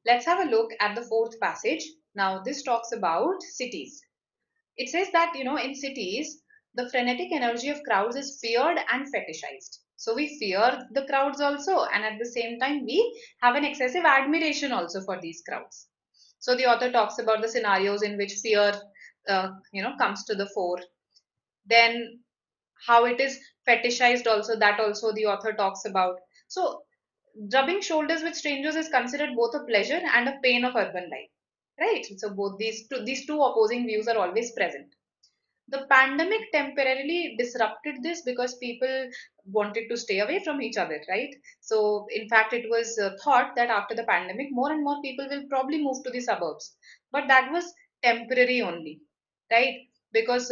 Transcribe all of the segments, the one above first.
Let's have a look at the fourth passage. Now, this talks about cities. It says that, in cities, the frenetic energy of crowds is feared and fetishized. So we fear the crowds also, and at the same time, we have an excessive admiration also for these crowds. So the author talks about the scenarios in which fear, comes to the fore. Then how it is fetishized also, that also the author talks about. So rubbing shoulders with strangers is considered both a pleasure and a pain of urban life, right? So both these two opposing views are always present. The pandemic temporarily disrupted this because people wanted to stay away from each other, right? So in fact it was thought that after the pandemic more and more people will probably move to the suburbs, but that was temporary only, right? Because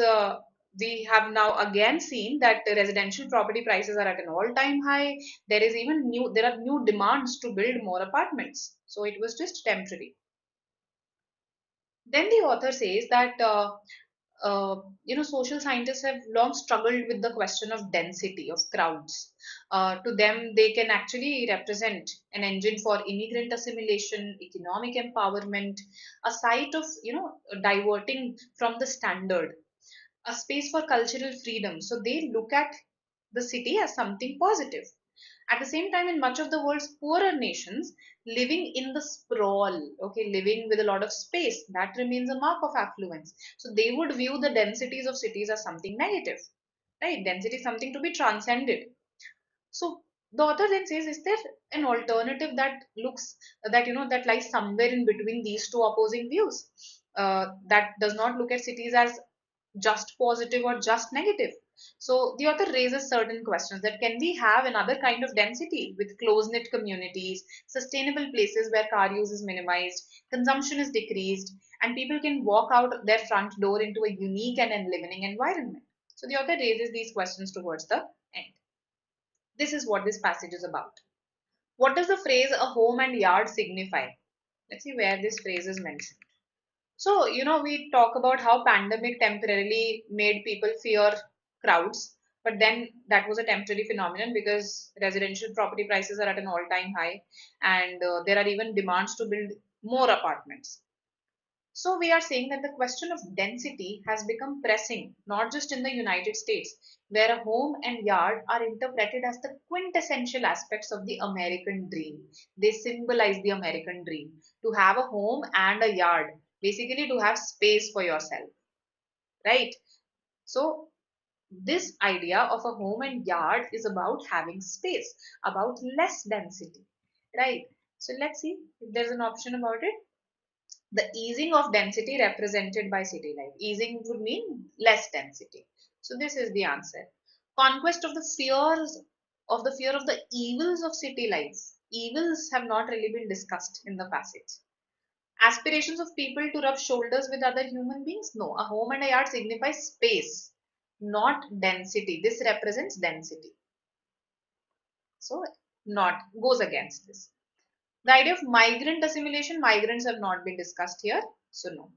we have now again seen that the residential property prices are at an all-time high. There are new demands to build more apartments, so it was just temporary. Then the author says that social scientists have long struggled with the question of density of crowds. To them, they can actually represent an engine for immigrant assimilation, economic empowerment, a site of diverting from the standard, a space for cultural freedom. So they look at the city as something positive. At the same time, in much of the world's poorer nations, living in the sprawl, okay, living with a lot of space, that remains a mark of affluence. So they would view the densities of cities as something negative, right? Density is something to be transcended. So the author then says, is there an alternative that lies somewhere in between these two opposing views? That does not look at cities as just positive or just negative. So the author raises certain questions that can we have another kind of density with close-knit communities, sustainable places where car use is minimized, consumption is decreased, and people can walk out their front door into a unique and enlivening environment. So the author raises these questions towards the end. This is what this passage is about. What does the phrase a home and yard signify? Let's see where this phrase is mentioned. So, we talk about how pandemic temporarily made people fear crowds, but then that was a temporary phenomenon because residential property prices are at an all-time high, and there are even demands to build more apartments. So we are saying that the question of density has become pressing, not just in the United States, where a home and yard are interpreted as the quintessential aspects of the American dream. They symbolize the American dream to have a home and a yard, basically to have space for yourself, right? So this idea of a home and yard is about having space, about less density, right? So let's see if there's an option about it. The easing of density represented by city life. Easing would mean less density. So this is the answer. Conquest of the fear of the evils of city life. Evils have not really been discussed in the passage. Aspirations of people to rub shoulders with other human beings. No, a home and a yard signifies space, not density. This represents density. So not goes against this. The idea of migrant assimilation, migrants have not been discussed here. So no.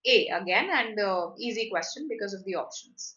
A again, and easy question because of the options.